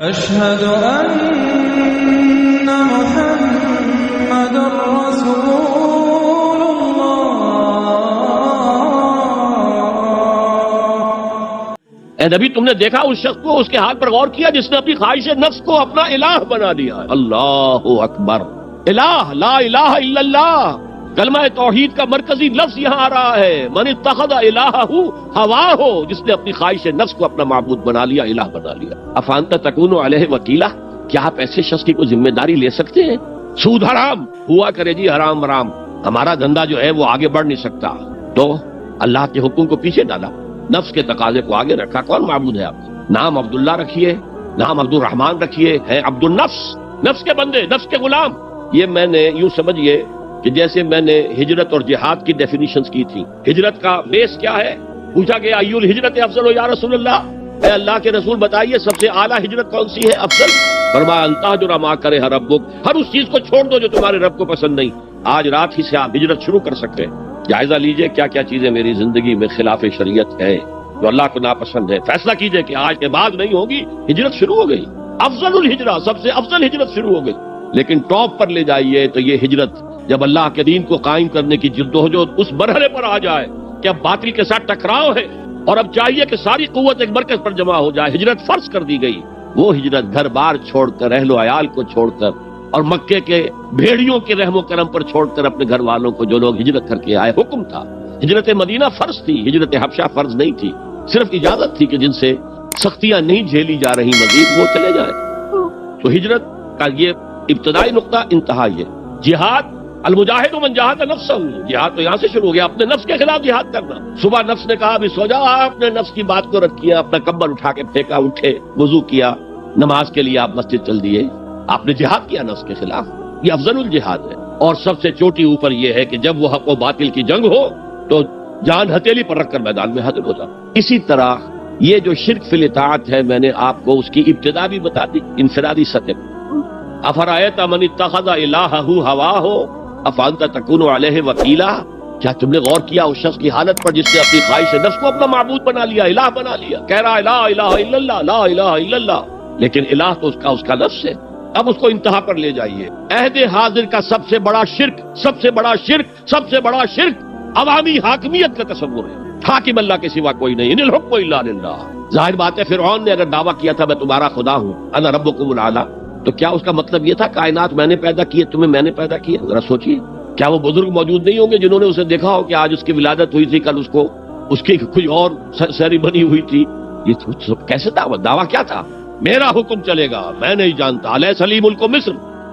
أشهد أن محمد رسول الله۔ اے نبی تم نے دیکھا اس شخص کو، اس کے حال پر غور کیا جس نے اپنی خواہش نفس کو اپنا الہ بنا لیا ہے؟ اللہ اکبر، الہ، لا الہ الا اللہ، کلمہ توحید کا مرکزی لفظ یہاں آ رہا ہے۔ من اتخذ الہہ ہواہ، جس نے اپنی خواہش نفس کو اپنا معبود بنا لیا، الہ بنا لیا۔ افانت تکون علیہ وکیلا، کیا آپ ایسے شخص کی کوئی ذمہ داری لے سکتے ہیں؟ سود حرام ہوا کرے جی، حرام حرام، ہمارا دھندا جو ہے وہ آگے بڑھ نہیں سکتا، تو اللہ کے حکم کو پیچھے ڈالا، نفس کے تقاضے کو آگے رکھا۔ کون معبود ہے آپ؟ نام عبداللہ رکھیے، نام عبد الرحمن رکھیے، ہے عبد النفس، نفس کے بندے، نفس کے غلام۔ یہ میں نے یوں سمجھیے کہ جیسے میں نے ہجرت اور جہاد کی ڈیفینیشنز کی تھی۔ ہجرت کا بیس کیا ہے؟ پوچھا گیا ایو الہجرت افضل یا رسول اللہ، اے اللہ کے رسول بتائیے سب سے اعلیٰ ہجرت کون سی ہے، افضل؟ فرمایا ان تہجر ما کرہ ربک، ہر اس چیز کو چھوڑ دو جو تمہارے رب کو پسند نہیں۔ آج رات ہی سے آپ ہجرت شروع کر سکتے ہیں۔ جائزہ لیجئے کیا کیا چیزیں میری زندگی میں خلاف شریعت ہے، جو اللہ کو ناپسند ہے، فیصلہ کیجئے کہ آج کے بعد نہیں ہوگی، ہجرت شروع ہو گئی، افضل الہجرہ، سب سے افضل ہجرت شروع ہو گئی۔ لیکن ٹاپ پر لے جائیے تو یہ ہجرت جب اللہ کے دین کو قائم کرنے کی جدوجہد اس مرحلے پر آ جائے کہ اب باطل کے ساتھ ٹکراؤ ہے اور اب چاہیے کہ ساری قوت ایک مرکز پر جمع ہو جائے، ہجرت فرض کر دی گئی۔ وہ ہجرت گھر بار چھوڑ کر، اہل و عیال کو چھوڑ کر، اور مکے کے بھیڑیوں کے رحم و کرم پر چھوڑ کر اپنے گھر والوں کو جو لوگ ہجرت کر کے آئے، حکم تھا۔ ہجرت مدینہ فرض تھی، ہجرت حبشہ فرض نہیں تھی، صرف اجازت تھی کہ جن سے سختیاں نہیں جھیلی جا رہی مزید وہ چلے جائیں۔ تو ہجرت کا یہ ابتدائی نقطہ، انتہا یہ۔ جہاد، المجاہد من جاہد نفسہ، جہاد تو یہاں سے شروع ہو گیا، اپنے نفس کے خلاف جہاد کرنا۔ صبح نفس نے کہا ابھی سو جاؤ، آپ نے نفس کی بات کو رد کیا، اپنا کمبل اٹھا کے پھینکا، اٹھے، وضو کیا، نماز کے لیے آپ مسجد چل دیے، آپ نے جہاد کیا نفس کے خلاف۔ یہ افضل الجہاد ہے، اور سب سے چوٹی اوپر یہ ہے کہ جب وہ حق و باطل کی جنگ ہو تو جان ہتھیلی پر رکھ کر میدان میں حاضر ہو جاؤ۔ اسی طرح یہ جو شرک فی الاطاعت ہے، میں نے آپ کو اس کی ابتدا بھی بتا دی انفرادی سطح پر۔ افرأیت من اتخذ الہہ ہواہ افانت تکون علیہ وکیلا، کیا تم نے غور کیا اس شخص کی حالت پر جس نے اپنی خواہش نفس کو اپنا معبود بنا لیا، الہ بنا لیا، کہہ رہا ہے لا الہ الا اللہ، لا الہ الا اللہ، لیکن الہ تو اس کا نفس ہے۔ اب اس کو انتہا پر لے جائیے۔ عہد حاضر کا سب سے بڑا شرک، سب سے بڑا شرک، سب سے بڑا شرک عوامی حاکمیت کا تصور ہے۔ حاکم اللہ کے سوا کوئی نہیں، ان الحکم الا للہ۔ ظاہر بات ہے فرعون نے اگر دعویٰ کیا تھا میں تمہارا خدا ہوں، انا ربکم الاعلی، تو کیا اس کا مطلب یہ تھا کائنات میں نے پیدا کی ہے، تمہیں میں نے پیدا کیا؟ ذرا سوچیے، کیا وہ بزرگ موجود نہیں ہوں گے جنہوں نے اسے دیکھا ہو کہ آج اس کی ولادت ہوئی تھی، کل اس کی کوئی اور سیریمنی ہوئی تھی؟ یہ کیسے دعویٰ کیا تھا؟ میرا حکم چلے گا، میں نہیں جانتا، علیہ سلیم ملک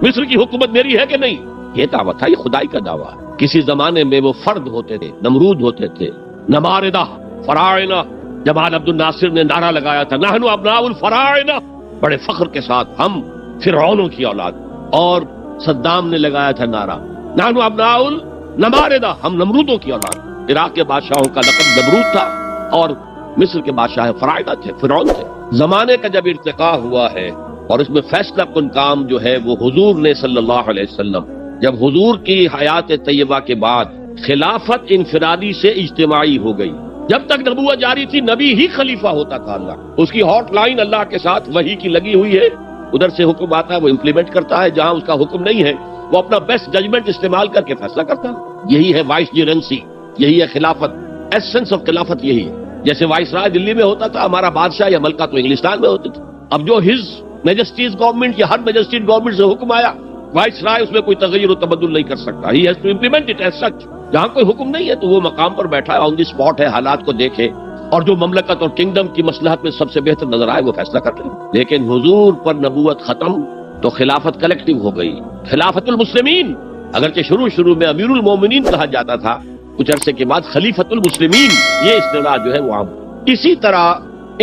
مصر کی حکومت میری ہے کہ نہیں؟ یہ دعویٰ تھا، یہ خدائی کا دعویٰ۔ کسی زمانے میں وہ فرد ہوتے تھے، نمرود ہوتے تھے، نماردہ، فراعنہ۔ جمال عبد الناصر نے نعرہ لگایا تھا نحن ابناء الفراعنہ، بڑے فخر کے ساتھ، ہم فرعونوں کی اولاد۔ اور صدام نے لگایا تھا نعرہ نحن ابناء النماردہ، ہم نمرودوں کی اولاد۔ عراق کے بادشاہوں کا لقب نمرود تھا اور مصر کے بادشاہ فراعنہ تھے، فرعون تھے۔ زمانے کا جب ارتقاء ہوا ہے اور اس میں فیصلہ کن کام جو ہے وہ حضور نے صلی اللہ علیہ وسلم، جب حضور کی حیات طیبہ کے بعد خلافت انفرادی سے اجتماعی ہو گئی۔ جب تک نبوت جاری تھی نبی ہی خلیفہ ہوتا تھا، اللہ اس کی ہاٹ لائن اللہ کے ساتھ وحی کی لگی ہوئی ہے، ادھر سے حکم آتا ہے وہ امپلیمنٹ کرتا ہے، جہاں اس کا حکم نہیں ہے وہ اپنا بیسٹ ججمنٹ استعمال کر کے فیصلہ کرتا ہے۔ یہی ہے وائس جیرنسی، یہی ہے خلافت، ایسنس آف خلافت یہی ہے۔ جیسے وائس رائے دلی میں ہوتا تھا، ہمارا بادشاہ یا ملکہ تو انگلستان میں ہوتے تھے، اب جو ہز میجسٹیز گورنمنٹ یا ہر میجسٹیز گورنمنٹ سے حکم آیا، وائس رائے اس میں کوئی تغیر و تبدل نہیں کر سکتا، he has to implement it as such. جہاں کوئی حکم نہیں ہے تو وہ مقام پر بیٹھا ہے، آن دی اسپاٹ ہے، حالات کو دیکھے اور جو مملکت اور کنگڈم کی مصلحت میں سب سے بہتر نظر آئے وہ فیصلہ کر لیں۔ لیکن حضور پر نبوت ختم تو خلافت کلیکٹیو ہو گئی، خلافت المسلمین۔ اگرچہ شروع میں امیر المومنین کہا جاتا تھا، کچھ عرصے کے بعد خلیفت المسلمین، یہ اصطلاح جو ہے وہ عام۔ اسی طرح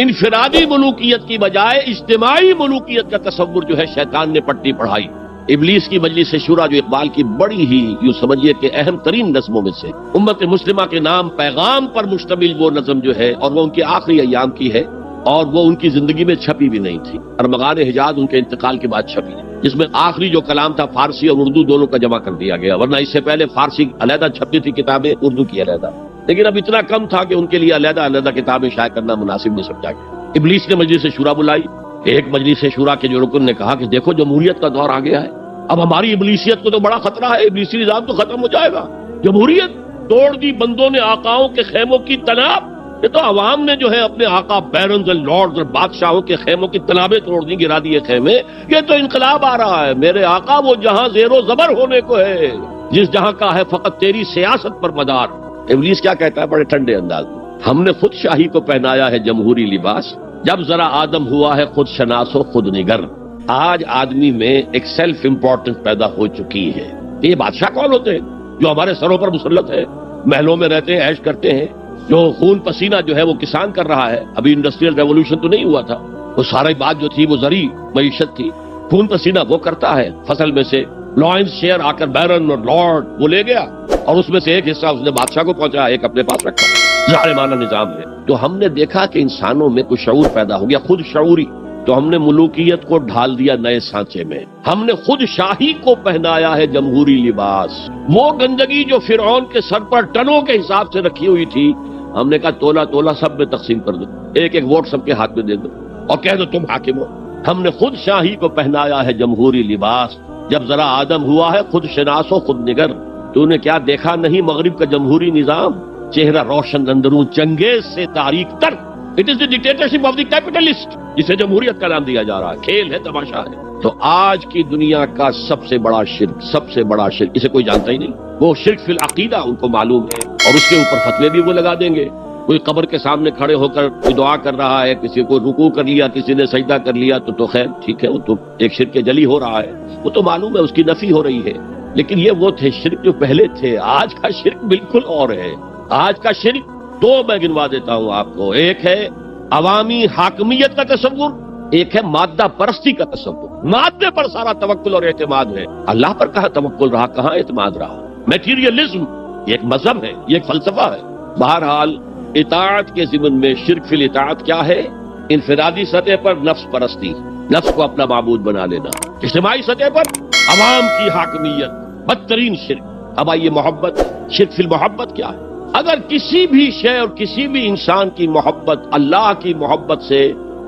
انفرادی ملوکیت کی بجائے اجتماعی ملوکیت کا تصور جو ہے شیطان نے پٹی پڑھائی۔ ابلیس کی مجلس شورا جو اقبال کی بڑی ہی یوں سمجھیے کہ اہم ترین نظموں میں سے، امت مسلمہ کے نام پیغام پر مشتمل وہ نظم جو ہے، اور وہ ان کے آخری ایام کی ہے، اور وہ ان کی زندگی میں چھپی بھی نہیں تھی، ارمغان حجاز ان کے انتقال کے بعد چھپی، جس میں آخری جو کلام تھا فارسی اور اردو دونوں کا جمع کر دیا گیا، ورنہ اس سے پہلے فارسی علیحدہ چھپتی تھی کتابیں، اردو کی علیحدہ، لیکن اب اتنا کم تھا کہ ان کے لیے علیحدہ کتابیں شائع کرنا مناسب نہیں سمجھا گیا۔ ابلیس نے مجلس شورا بلائی، ایک مجلس شورا کے جو رکن نے کہا کہ دیکھو جمہوریت کا دور آ گیا ہے، اب ہماری ابلیسیت کو تو بڑا خطرہ ہے، ابلیسی نظام تو ختم ہو جائے گا، جمہوریت توڑ دی بندوں نے آقاؤں کے خیموں کی تناب، یہ تو عوام نے جو ہے اپنے آقا بیرنز اور لارڈز اور بادشاہوں کے خیموں کی تنابیں توڑ دی، گرا دیے خیمے، یہ تو انقلاب آ رہا ہے، میرے آقا وہ جہاں زیر و زبر ہونے کو ہے، جس جہاں کا ہے فقط تیری سیاست پر مدار۔ ابلیس کیا کہتا ہے بڑے ٹھنڈے انداز میں، ہم نے خود شاہی کو پہنایا ہے جمہوری لباس، جب ذرا آدم ہوا ہے خود شناس و خود نگر۔ آج آدمی میں ایک سیلف امپورٹنس پیدا ہو چکی ہے۔ یہ بادشاہ کون ہوتے ہیں جو ہمارے سروں پر مسلط ہے، محلوں میں رہتے ہیں، عیش کرتے ہیں، جو خون پسینہ جو ہے وہ کسان کر رہا ہے، ابھی انڈسٹریل ریولوشن تو نہیں ہوا تھا، وہ ساری بات جو تھی وہ زرعی معیشت تھی، خون پسینہ وہ کرتا ہے، فصل میں سے لائنز شیئر آ کر بیرن اور لارڈ وہ لے گیا، اور اس میں سے ایک حصہ اس نے بادشاہ کو پہنچا، ایک اپنے پاس رکھا، ظالمانہ نظام ہے۔ تو ہم نے دیکھا کہ انسانوں میں کچھ شعور پیدا ہو گیا، خود شعوری، تو ہم نے ملوکیت کو ڈھال دیا نئے سانچے میں، ہم نے خود شاہی کو پہنایا ہے جمہوری لباس۔ وہ گندگی جو فرعون کے سر پر ٹنوں کے حساب سے رکھی ہوئی تھی، ہم نے کہا تولا تولا سب میں تقسیم کر دو، ایک ایک ووٹ سب کے ہاتھ میں دے دو اور کہہ دو تم حاکم ہو۔ ہم نے خود شاہی کو پہنایا ہے جمہوری لباس، جب ذرا آدم ہوا ہے خود شناس و خود نگر۔ تو نے کیا دیکھا نہیں مغرب کا جمہوری نظام، چہرہ روشن اندرون چنگیز سے تاریک تر، it is the dictatorship of the capitalist, جسے جمہوریت کا نام دیا جا رہا ہے، کھیل ہے، تماشا ہے۔ تو آج کی دنیا کا سب سے بڑا شرک، سب سے بڑا شرک، اسے کوئی جانتا ہی نہیں، وہ شرک فی العقیدہ ان کو معلوم ہے، اور اس کے اوپر فتوے بھی وہ لگا دیں گے۔ کوئی قبر کے سامنے کھڑے ہو کر کوئی دعا کر رہا ہے، کسی کو رکوع کر لیا، کسی نے سجدہ کر لیا، تو خیر ٹھیک ہے، وہ تو ایک شرک جلی ہو رہا ہے، وہ تو معلوم ہے، اس کی نفی ہو رہی ہے۔ لیکن یہ وہ تھے شرک جو پہلے تھے، آج کا شرک بالکل اور ہے۔ آج کا شرک دو میں گنوا دیتا ہوں آپ کو، ایک ہے عوامی حاکمیت کا تصور، ایک ہے مادہ پرستی کا تصور۔ مادے پر سارا توکل اور اعتماد ہے، اللہ پر کہاں توکل رہا، کہاں اعتماد رہا۔ میٹیریلزم یہ ایک مذہب ہے، یہ ایک فلسفہ ہے۔ بہرحال اطاعت کے ضمن میں شرک فی الاطاعت کیا ہے؟ انفرادی سطح پر نفس پرستی، نفس کو اپنا معبود بنا لینا، اجتماعی سطح پر عوام کی حاکمیت، بدترین شرک۔ اب آئیے محبت، شرک فی المحبت کیا ہے؟ اگر کسی بھی شے اور کسی بھی انسان کی محبت اللہ کی محبت سے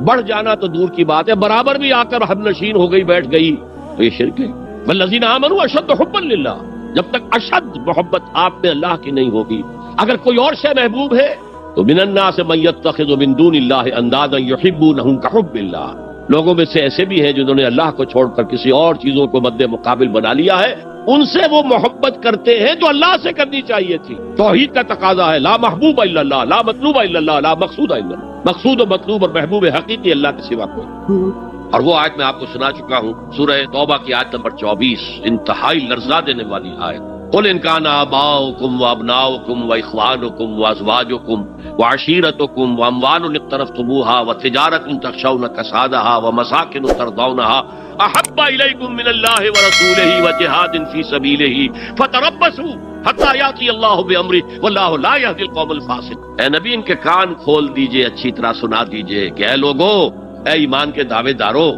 بڑھ جانا تو دور کی بات ہے، برابر بھی آ کر ہم نشین ہو گئی، بیٹھ گئی، تو یہ شرک ہے۔ والذین آمنوا اشد حبا للہ، جب تک اشد محبت آپ میں اللہ کی نہیں ہوگی۔ اگر کوئی اور شے محبوب ہے تو من الناس من یتخذ من دون اللہ اندادا یحبونہم کحب اللہ، لوگوں میں سے ایسے بھی ہیں جنہوں نے اللہ کو چھوڑ کر کسی اور چیزوں کو مد مقابل بنا لیا ہے، ان سے وہ محبت کرتے ہیں جو اللہ سے کرنی چاہیے تھی۔ توحید کا تقاضا ہے لا محبوب الا اللہ، لا مطلوب الا اللہ، لا مقصود الا اللہ، مقصود و مطلوب اور محبوب حقیقی اللہ کے سوا کوئی۔ اور وہ آیت میں آپ کو سنا چکا ہوں، سورہ توبہ کی آیت نمبر 24، انتہائی لرزا دینے والی آیت۔ قل ان کان آباؤکم وابناؤکم واخوانکم وازواجکم وعشیرتکم واموال اقترفتموها وتجارۃ تخشون کسادها ومساکن ترضونها احب الیکم من اللہ ورسولہ وجہاد فی سبیلہ فتربصوا حتی یاتی اللہ بامرہ واللہ لا یہدی القوم الفاسقین۔ اے نبی ان کے کان کھول دیجئے، اچھی طرح سنا دیجئے کہ اے لوگو، اے ایمان کے دعوے دارو،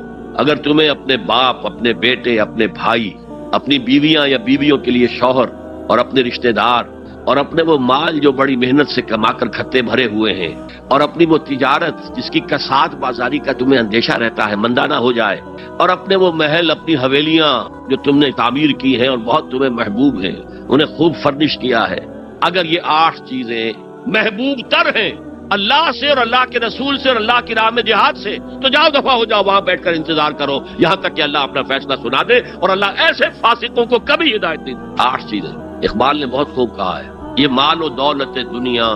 اگر تمہیں اپنے باپ، اپنے بیٹے، اپنے بھائی، اپنی بیویاں یا بیویوں کے لیے شوہر اور اپنے رشتہ دار اور اپنے وہ مال جو بڑی محنت سے کما کر کھتے بھرے ہوئے ہیں، اور اپنی وہ تجارت جس کی کساد بازاری کا تمہیں اندیشہ رہتا ہے مندہ نہ ہو جائے، اور اپنے وہ محل، اپنی حویلیاں جو تم نے تعمیر کی ہیں اور بہت تمہیں محبوب ہیں، انہیں خوب فرنش کیا ہے، اگر یہ 8 چیزیں محبوب تر ہیں اللہ سے اور اللہ کے رسول سے اور اللہ کی راہ میں جہاد سے، تو جاؤ دفعہ ہو جاؤ، وہاں بیٹھ کر انتظار کرو یہاں تک کہ اللہ اپنا فیصلہ سنا دے، اور اللہ ایسے فاسقوں کو کبھی ہدایت نہیں دے۔ 8 چیزیں اقبال نے بہت خوب کہا ہے، یہ مال و دولت دنیا،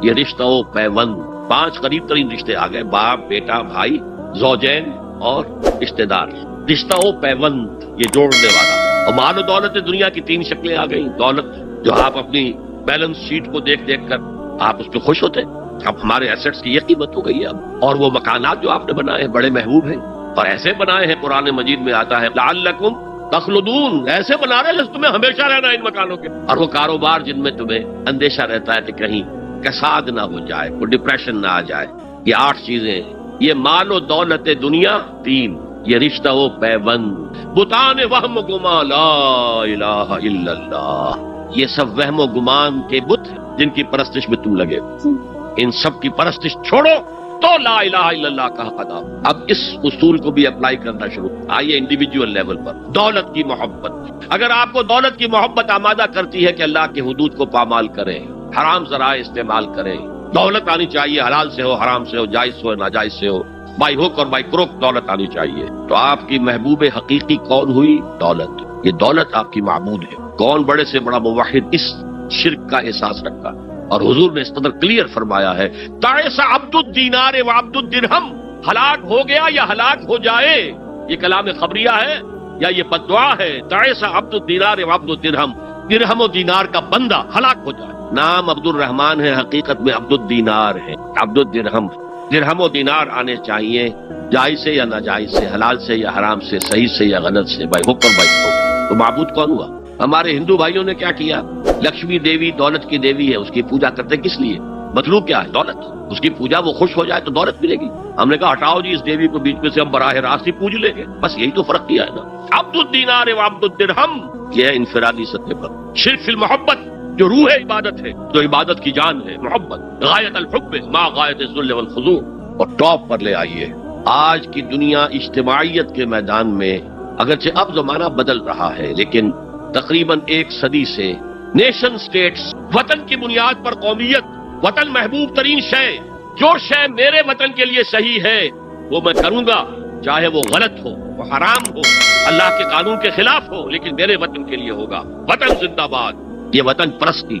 یہ رشتہ و پیوند، 5 قریب ترین رشتے آ گئے، باپ، بیٹا، بھائی، زوجین اور رشتہ دار، رشتہ و پیوند یہ جوڑنے والا۔ اور مال و دولت دنیا کی 3 شکلیں آ گئیں، دولت جو آپ اپنی بیلنس شیٹ کو دیکھ دیکھ کر آپ اس پہ خوش ہوتے ہیں، اب ہمارے ایسٹس کی یہ قیمت ہو گئی ہے اب، اور وہ مکانات جو آپ نے بنائے ہیں بڑے محبوب ہیں، اور ایسے بنائے ہیں، قرآن مجید میں آتا ہے لعلکم تخلدون، ایسے بنا رہے ہیں تمہیں ہمیشہ رہنا ہے ان مکانوں کے، اور وہ کاروبار جن میں تمہیں اندیشہ رہتا ہے کہ کہیں کساد نہ ہو جائے، کوئی ڈپریشن نہ آ جائے۔ یہ 8 چیزیں، یہ مال و دولت دنیا، 3 یہ رشتہ و پیوند، بتان وہم و گما لا الہ الا اللہ، یہ سب وہم و گمان کے بت ہیں جن کی پرستش میں تم لگے، ان سب کی پرستش چھوڑو تو لا الہ الا اللہ کا حق ادا۔ اب اس اصول کو بھی اپلائی کرنا شروع، آئیے انڈیویجول لیول پر۔ دولت کی محبت، اگر آپ کو دولت کی محبت آمادہ کرتی ہے کہ اللہ کے حدود کو پامال کریں، حرام ذرائع استعمال کریں، دولت آنی چاہیے، حلال سے ہو، حرام سے ہو، جائز سے ہو، ناجائز سے ہو، بائی ہک اور بائی کروک دولت آنی چاہیے، تو آپ کی محبوب حقیقی کون ہوئی؟ دولت۔ یہ دولت آپ کی معبود ہے۔ کون بڑے سے بڑا موحد اس شرک کا احساس رکھا؟ اور حضور نے اس قدر کلیئر فرمایا ہے، تعس عبد الدینار و عبد الدرہم، ہلاک ہو گیا یا ہلاک ہو جائے، یہ کلام خبریہ ہے یا یہ بد دعا ہے؟ تعس عبد الدینار و عبد الدرہم، درہم و دینار کا بندہ ہلاک ہو جائے۔ نام عبد الرحمن ہے، حقیقت میں عبد الدینار ہے، عبد الدرہم۔ درہم و دینار آنے چاہیے، جائز سے یا ناجائز سے، حلال سے یا حرام سے، صحیح سے یا غلط سے، بائی حکم بائی حکم۔ تو معبود کون ہوا؟ ہمارے ہندو بھائیوں نے کیا کیا؟ لکشمی دیوی دولت کی دیوی ہے، اس کی پوجا کرتے کس لیے؟ مطلوب کیا ہے؟ دولت۔ اس کی پوجا، وہ خوش ہو جائے تو دولت ملے گی۔ ہم نے کہا ہٹاؤ جی اس دیوی کو بیچ میں سے، ہم براہ راست ہی پوج لیں گے، بس یہی تو فرق کیا ہے نا۔ عبد الدینار و عبد الدرہم، یہ ہے انفرادی سطح پر شرک فی المحبت، جو روح عبادت ہے، جو عبادت کی جان ہے، محبت، غایت الحب ما غایت الذل والخضوع۔ اور ٹاپ پر لے آئیے، آج کی دنیا اجتماعیت کے میدان میں، اگرچہ اب زمانہ بدل رہا ہے، لیکن تقریباً 1 صدی سے نیشن سٹیٹس، وطن کی بنیاد پر قومیت، وطن محبوب ترین شے، جو شے میرے وطن کے لیے صحیح ہے وہ میں کروں گا، چاہے وہ غلط ہو، وہ حرام ہو، اللہ کے قانون کے خلاف ہو، لیکن میرے وطن کے لیے ہوگا۔ وطن زندہ باد، یہ وطن پرستی۔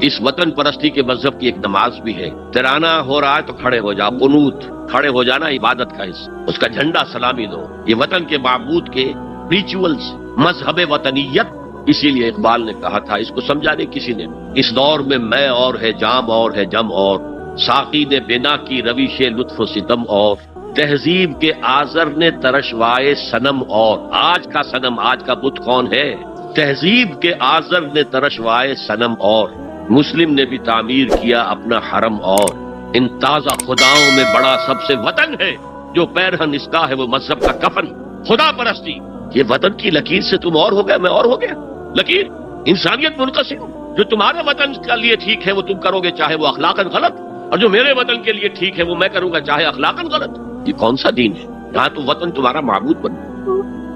اس وطن پرستی کے مذہب کی ایک نماز بھی ہے، ترانہ ہو رہا ہے تو کھڑے ہو جا، قنوت، کھڑے ہو جانا عبادت کا حصہ، اس کا جھنڈا سلامی دو۔ یہ وطن کے معبود کے ریچولز، مذہب وطنیت۔ اسی لیے اقبال نے کہا تھا، اس کو سمجھا نہیں کسی نے، اس دور میں میں اور ہے، جام اور ہے، جم اور، ساقی نے بنا کی روش لطف و ستم اور، تہذیب کے آزر نے ترشوائے صنم اور۔ آج کا صنم، آج کا بت کون ہے؟ تہذیب کے آزر نے ترشوائے صنم اور، مسلم نے بھی تعمیر کیا اپنا حرم اور۔ ان تازہ خداؤں میں بڑا سب سے وطن ہے، جو پیرہن اس کا ہے وہ مذہب کا کفن۔ خدا پرستی، یہ وطن کی لکیر سے تم اور ہو گئے، میں اور ہو گیا۔ لکیر انسانیت منقسم، جو تمہارے وطن کے لیے ٹھیک ہے وہ تم کرو گے چاہے وہ اخلاقاً غلط، اور جو میرے وطن کے لیے ٹھیک ہے وہ میں کروں گا چاہے اخلاقاً غلط۔ یہ کون سا دین ہے؟ یہاں تو وطن تمہارا معبود بن۔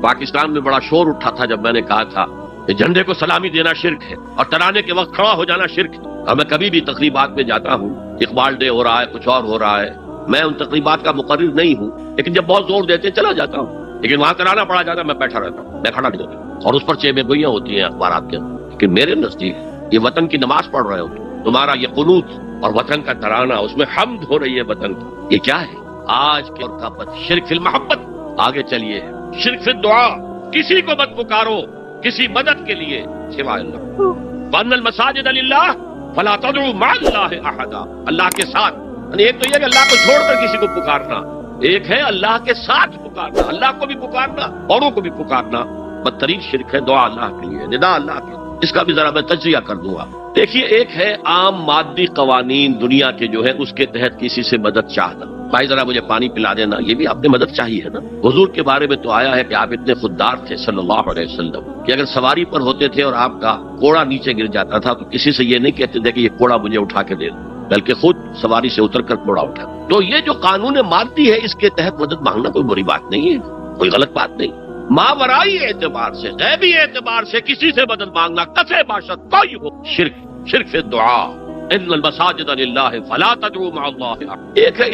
پاکستان میں بڑا شور اٹھا تھا جب میں نے کہا تھا کہ جھنڈے کو سلامی دینا شرک ہے اور ترانے کے وقت کھڑا ہو جانا شرک ہے۔ اور میں کبھی بھی تقریبات میں جاتا ہوں، اقبال ڈے ہو رہا ہے، کچھ اور ہو رہا ہے، میں ان تقریبات کا مقرر نہیں ہوں، لیکن جب بہت زور دیتے چلا جاتا ہوں، لیکن وہاں ترانہ پڑا جاتا ہے میں بیٹھا رہتا ہوں، میں کھڑا نہیں ہوتا، اور اس پر چیمیں گوئیاں ہوتی ہیں اخبارات کے اندر۔ لیکن میرے نزدیک یہ وطن کی نماز پڑھ رہے ہو تمہارا یہ قنوت اور وطن کا ترانہ، اس میں حمد ہو رہی ہے وطن کی، یہ کیا ہے؟ آج کے اور کا شرک فی المحبت۔ آگے چلیے، شرک فی الدعا، کسی کو مت پکارو کسی مدد کے لیے سوائے اللہ۔ وَأَنَّ الْمَسَاجِدَ لِلَّهِ فَلَا تَدْعُوا مَعَ اللَّهِ أَحَدًا، اللہ کے ساتھ، یعنی ایک تو یہ کہ اللہ کو چھوڑ کر کسی کو پکارنا، ایک ہے اللہ کے ساتھ پکارنا، اللہ کو بھی پکارنا، اوروں کو بھی پکارنا۔ بدترین شرک ہے دعا اللہ کے لیے، ندا اللہ کے لیے۔ اس کا بھی ذرا میں تجزیہ کر دوں گا۔ دیکھیے، ایک ہے عام مادی قوانین دنیا کے جو ہے اس کے تحت کسی سے مدد چاہنا، بھائی ذرا مجھے پانی پلا دینا، یہ بھی آپ نے مدد چاہیے ہے نا۔ حضور کے بارے میں تو آیا ہے کہ آپ اتنے خوددار تھے صلی اللہ علیہ وسلم کہ اگر سواری پر ہوتے تھے اور آپ کا کوڑا نیچے گر جاتا تھا تو کسی سے یہ نہیں کہتے تھے کہ یہ کوڑا مجھے اٹھا کے دے دو، بلکہ خود سواری سے اتر کر کوڑا اٹھا۔ تو یہ جو قانون مادی ہے اس کے تحت مدد مانگنا کوئی بری بات نہیں ہے، کوئی غلط بات نہیں۔ ماورائی اعتبار سے، غیبی اعتبار سے کسی سے مدد مانگنا کسے باشد کوئی ہو، شرک فی الدعا۔ ان المساجد للہ فلا تدعوا مع اللہ۔ ایک ہے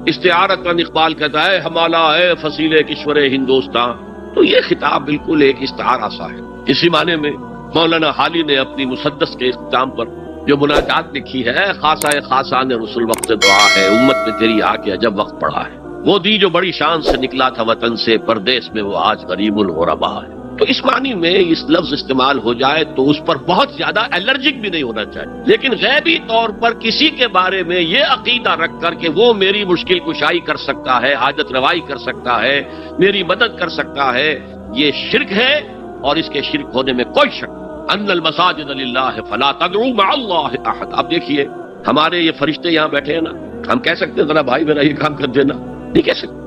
استعارتاً اقبال کہتا ہے ہمالا اے فصیل کشور ہندوستان، تو یہ خطاب بالکل ایک استعارہ سا ہے۔ اسی معنی میں مولانا حالی نے اپنی مسدس کے اختتام پر جو مناجات لکھی ہے، خاصہ خاصہ نے رسول وقت دعا ہے، امت میں تیری آ کے عجب وقت پڑا ہے، وہ دی جو بڑی شان سے نکلا تھا وطن سے، پردیس میں وہ آج غریب الغربا ہے۔ تو اس معنی میں اس لفظ استعمال ہو جائے تو اس پر بہت زیادہ الرجک بھی نہیں ہونا چاہیے، لیکن غیبی طور پر کسی کے بارے میں یہ عقیدہ رکھ کر کہ وہ میری مشکل کشائی کر سکتا ہے، حاجت روائی کر سکتا ہے، میری مدد کر سکتا ہے، یہ شرک ہے، اور اس کے شرک ہونے میں کوئی شک نہیں۔ ان المساجد للہ فلا تدعوا مع اللہ احد۔ اب دیکھیے، ہمارے یہ فرشتے یہاں بیٹھے ہیں نا، ہم کہہ سکتے ہیں ذرا بھائی میرا یہ کام کر دینا؟ نہیں کہہ سکتے۔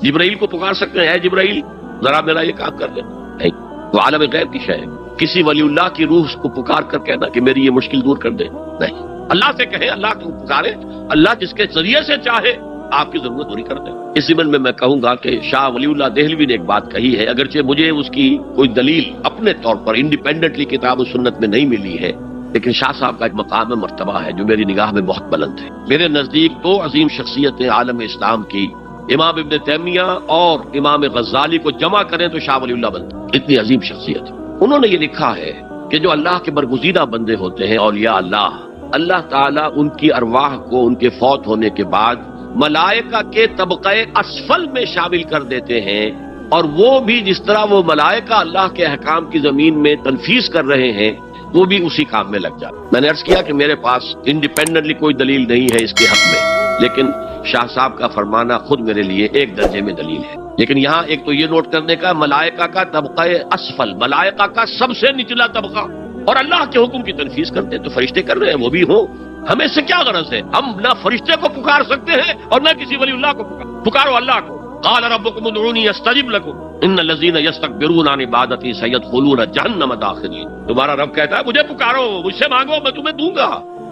جبرائیل کو پکار سکتے ہیں، اے جبرائیل ذرا میرا یہ کام کر دینا؟ نہیں، وہ عالم غیب کی شے ہے۔ کسی ولی اللہ کی روح کو پکار کر کہنا کہ میری یہ مشکل دور کر دے؟ نہیں۔ اللہ سے کہیں، اللہ کو پکارے، اللہ جس کے ذریعے سے چاہے آپ کی ضرورت پوری کر دے۔ اس ضمن میں کہوں گا کہ شاہ ولی اللہ دہلوی نے ایک بات کہی ہے، اگرچہ مجھے اس کی کوئی دلیل اپنے طور پر انڈیپینڈنٹلی کتاب و سنت میں نہیں ملی ہے، لیکن شاہ صاحب کا ایک مقام مرتبہ ہے جو میری نگاہ میں بہت بلند ہے۔ میرے نزدیک دو عظیم شخصیتیں عالم اسلام کی، امام ابن تیمیہ اور امام غزالی کو جمع کریں تو شاہ ولی اللہ بنتے، اتنی عظیم شخصیت۔ انہوں نے یہ لکھا ہے کہ جو اللہ کے برگزیدہ بندے ہوتے ہیں، اولیاء اللہ، اللہ تعالیٰ ان کی ارواح کو ان کے فوت ہونے کے بعد ملائکہ کے طبقہ اسفل میں شامل کر دیتے ہیں، اور وہ بھی جس طرح وہ ملائکہ اللہ کے احکام کی زمین میں تنفیذ کر رہے ہیں وہ بھی اسی کام میں لگ جاتے۔ میں نے عرض کیا کہ میرے پاس انڈیپینڈنٹلی کوئی دلیل نہیں ہے اس کے حق میں، لیکن شاہ صاحب کا فرمانا خود میرے لیے ایک درجے میں دلیل ہے۔ لیکن یہاں ایک تو یہ نوٹ کرنے کا، ملائکہ کا طبقہ اسفل، ملائکہ کا سب سے نچلا طبقہ، اور اللہ کے حکم کی تنفیذ کرتے ہیں تو فرشتے کر رہے ہیں، وہ بھی ہوں، ہمیں اس سے کیا غرض ہے؟ ہم نہ فرشتے کو پکار سکتے ہیں اور نہ کسی ولی اللہ کو پکارو اللہ کو۔ قال ربکم ادعونی استجب لکم ان الذین یستکبرون عن عبادتی سیدخلون جہنم داخرین۔ تمہارا رب کہتا ہے مجھے پکارو، مجھ سے مانگو، میں تمہیں دوں گا،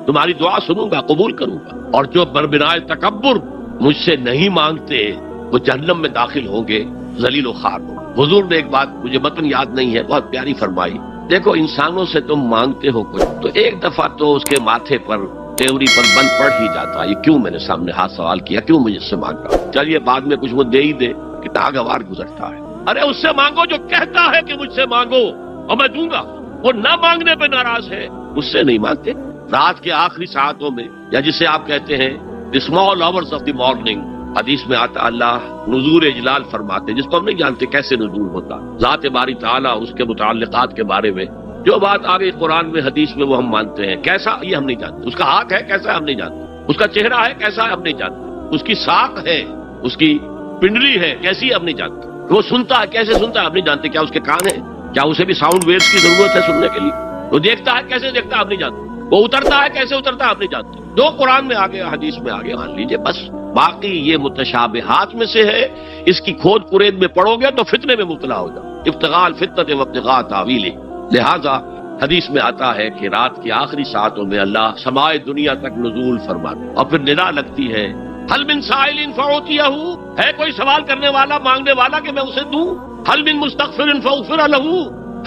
تمہاری دعا سنوں گا، قبول کروں گا، اور جو بربنائے تکبر مجھ سے نہیں مانگتے وہ جہنم میں داخل ہوں گے، ذلیل و خوار ہوں۔ حضور نے ایک بات مجھے متن یاد نہیں ہے، بہت پیاری فرمائی، دیکھو انسانوں سے تم مانگتے ہو کچھ تو ایک دفعہ تو اس کے ماتھے پر تیوری پر بل پڑ ہی جاتا، یہ کیوں میں نے سامنے ہاتھ سوال کیا، کیوں مجھے اس سے مانگا، چلیے بعد میں کچھ وہ دے ہی دے، کہ ناگوار گزرتا ہے۔ ارے اس سے مانگو جو کہتا ہے کہ مجھ سے مانگو اور میں دوں گا، وہ نہ مانگنے پہ ناراض ہے، اس سے نہیں مانگتے۔ رات کے آخری ساعتوں میں، یا جسے آپ کہتے ہیں the small hours of the morning، حدیث میں آتا اللہ نزول اجلال فرماتے، جس کو ہم نہیں جانتے کیسے نزول ہوتا، ذات باری تعالیٰ اس کے متعلقات کے بارے میں جو بات آگے قرآن میں حدیث میں وہ ہم مانتے ہیں، کیسا یہ ہم نہیں جانتے، اس کا ہاتھ ہے کیسا ہم نہیں جانتے، اس کا چہرہ ہے کیسا ہم نہیں جانتے، اس کی ساق ہے، اس کی پنڈلی ہے کیسی ہم نہیں جانتے، وہ سنتا ہے کیسے سنتا ہے ہم نہیں جانتے، کیا اس کے کان ہے، کیا اسے بھی ساؤنڈ ویوز کی ضرورت ہے سننے کے لیے، وہ دیکھتا ہے کیسے دیکھتا ہے ہم نہیں جانتے، وہ اترتا ہے کیسے اترتا ہے ہم نہیں جانتے، جو قرآن میں آگے حدیث میں آگے مان لیجئے بس، باقی یہ متشابہات میں سے ہے، اس کی کھود پرید میں پڑو گے تو فتنے میں مبتلا ہو جاؤ، ابتغاء الفتنۃ وابتغاء تاویلہ۔ لہذا حدیث میں آتا ہے کہ رات کی آخری ساعتوں میں اللہ سمائے دنیا تک نزول فرماتا اور پھر ندا لگتی ہے، حل من سائل فاعطیہ، ہے کوئی سوال کرنے والا مانگنے والا کہ میں اسے دوں، حل من مستغفر فاغفر لہ،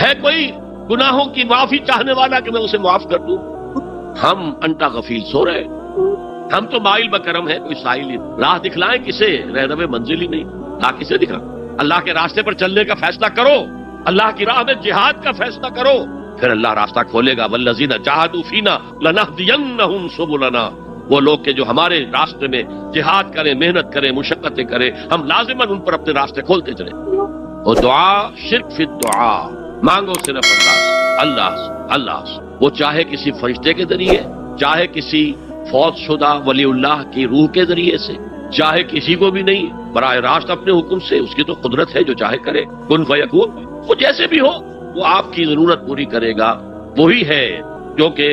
ہے کوئی گناہوں کی معافی چاہنے والا کہ میں اسے معاف کر دوں۔ ہم انٹا غفیل سو رہے، ہم تو مائل بکرم ہے، کوئی سائل ہی، راہ دکھلائیں کسے، رہنم منزل ہی نہیں، راہ کسے دکھا، اللہ کے راستے پر چلنے کا فیصلہ کرو، اللہ کی راہ میں جہاد کا فیصلہ کرو، پھر اللہ راستہ کھولے گا، والذین جاہدوا فینا لنہدینہم سبلنا، وہ لوگ کہ جو ہمارے راستے میں جہاد کریں، محنت کریں، مشقتیں کریں، ہم لازماً ان پر اپنے راستے کھولتے چلیں۔ اور دعا شرک فی الدعا، مانگو صرف اللہ سے، اللہ سے، وہ چاہے کسی فرشتے کے ذریعے، چاہے کسی فوت شدہ ولی اللہ کی روح کے ذریعے سے، چاہے کسی کو بھی نہیں، براہ راست اپنے حکم سے، اس کی تو قدرت ہے جو چاہے کرے، کن فیکون، وہ جیسے بھی ہو وہ آپ کی ضرورت پوری کرے گا، وہی ہے جو کہ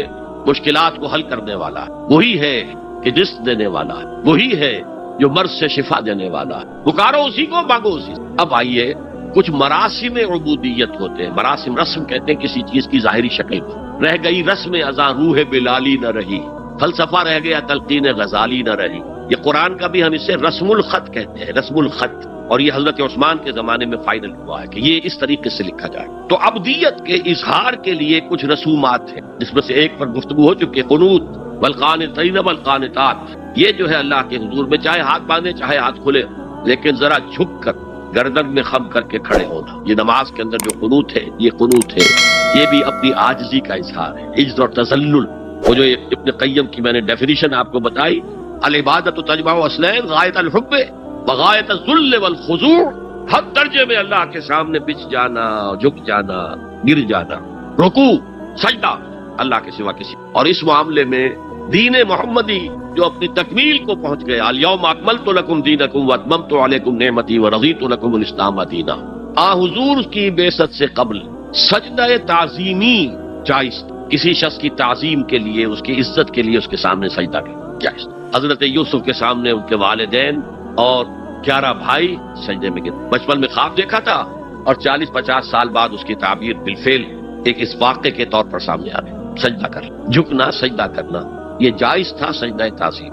مشکلات کو حل کرنے والا ہے، وہی ہے کہ رزق دینے والا ہے، وہی ہے جو مرض سے شفا دینے والا ہے، پکارو اسی کو، مانگو اسی سے۔ اب آئیے کچھ مراسم عبودیت ہوتے ہیں، مراسم، رسم کہتے ہیں کسی چیز کی ظاہری شکل کو، رہ گئی رسم ازاں روح بلالی نہ رہی، فلسفہ رہ گیا تلقین غزالی نہ رہی، یہ قرآن کا بھی ہم اسے رسم الخط کہتے ہیں، رسم الخط، اور یہ حضرت عثمان کے زمانے میں فائنل ہوا ہے کہ یہ اس طریقے سے لکھا جائے۔ تو عبدیت کے اظہار کے لیے کچھ رسومات ہیں، جس میں سے ایک پر گفتگو ہو چکی ہے، قنوت والقانتین والقانتات، یہ جو ہے اللہ کے حضور میں چاہے ہاتھ باندھے چاہے ہاتھ کھلے، لیکن ذرا جھک کر گردن میں خم کر کے کھڑے ہونا، یہ نماز کے اندر جو قنوت ہے یہ قنوت ہے، یہ بھی اپنی عاجزی کا اظہار ہے، عجز اور تذلل۔ وہ جو ابن قیم کی میں نے ڈیفینیشن آپ کو بتائی، العبادت تجمع اصلین، غایت الحب وغایت الذل والخضوع، ہر درجے میں اللہ کے سامنے بچ جانا، جھک جانا، گر جانا، رکوع، سجدہ، اللہ کے سوا کسی، اور اس معاملے میں دین محمدی جو اپنی تکمیل کو پہنچ گیا، الیوم اکملت لکم دینکم واتممت علیکم نعمتی ورضیت لکم الاسلام دینا، حضور کی بعثت سے قبل سجدہ تعظیمی جائز، کسی شخص کی تعظیم کے لیے، اس کی عزت کے لیے اس کے سامنے سجدہ کرنا جائز۔ حضرت یوسف کے سامنے ان کے والدین اور 11 بھائی سجدے میں گرے، بچپن میں خواب دیکھا تھا اور 40-50 سال بعد اس کی تعبیر بالفعل ایک اس واقعے کے طور پر سامنے آ رہی، سجدہ کر، جھکنا، سجدہ کرنا، یہ جائز تھا سجدہ تعظیم.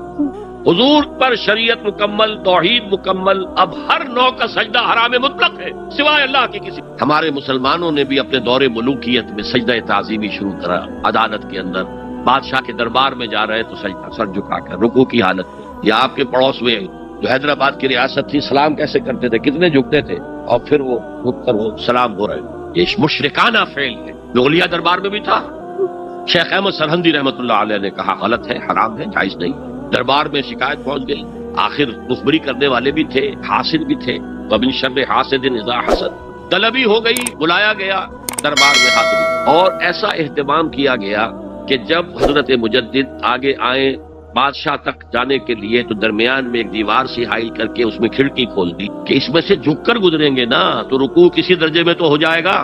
حضور پر شریعت مکمل، توحید مکمل، اب ہر نوع کا سجدہ حرام مطلق ہے سوائے اللہ کے کسی. ہمارے مسلمانوں نے بھی اپنے دور ملوکیت میں سجدہ تعظیمی شروع کرا. عدالت کے اندر بادشاہ کے دربار میں جا رہے تو سجدہ سر جھکا کر رکوع کی حالت میں. یا آپ کے پڑوس میں جو حیدرآباد کی ریاست تھی سلام کیسے کرتے تھے، کتنے جھکتے تھے، اور پھر وہ رک کر وہ سلام ہو رہے. یہ مشرکانہ فعل ہے. مغلیہ دربار میں بھی تھا. شیخ احمد سرہندی رحمۃ اللہ علیہ نے کہا غلط ہے، حرام ہے، جائز نہیں. دربار میں شکایت پہنچ گئی. آخر مخبری کرنے والے بھی تھے، حاسد بھی تھے. وَمِن شَرِّ حَاسِدٍ إِذَا حَسَدَ. طلبی ہو گئی، بلایا گیا دربار میں حاضری. اور ایسا اہتمام کیا گیا کہ جب حضرت مجدد آگے آئے بادشاہ تک جانے کے لیے تو درمیان میں ایک دیوار سی حائل کر کے اس میں کھڑکی کھول دی کہ اس میں سے جھک کر گزریں گے نا تو رکوع کسی درجے میں تو ہو جائے گا.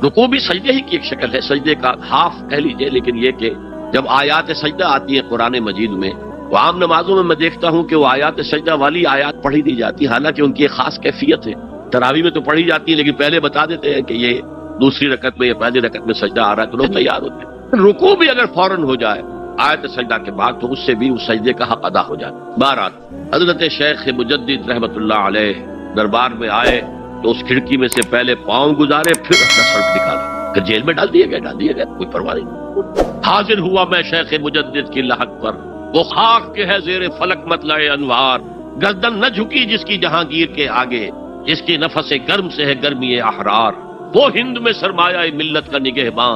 رکوع بھی سجدے ہی کی ایک شکل ہے، سجدے کا ہاف کہہ لیجئے. لیکن یہ کہ جب آیات سجدہ آتی ہیں قرآن مجید میں تو عام نمازوں میں دیکھتا ہوں کہ وہ آیات سجدہ والی آیات پڑھی دی جاتی، حالانکہ ان کی ایک خاص کیفیت ہے. تراویح میں تو پڑھی جاتی ہے لیکن پہلے بتا دیتے ہیں کہ یہ دوسری رکعت میں یا پہلی رکعت میں سجدہ آ رہا ہے تو لوگ تیار ہوتے ہیں. رکوع بھی اگر فوراً ہو جائے آیت سجدہ کے بعد تو اس سے بھی اس سجدے کا حق ادا ہو جاتا. بہرحال حضرت شیخ مجدد رحمۃ اللہ علیہ دربار میں آئے تو اس کھڑکی میں سے پہلے پاؤں گزارے پھر اپنا سر نکالا کہ جیل میں ڈال دیا گیا کوئی پرواہ نہیں. حاضر ہوا میں شیخ مجدد کی لحد پر، وہ خاک کے ہے زیر فلک مطلع انوار. گردن نہ جھکی جس کی جہانگیر کے آگے، جس کی نفس گرم سے ہے گرمی احرار. وہ ہند میں سرمایہ ملت کا نگہباں،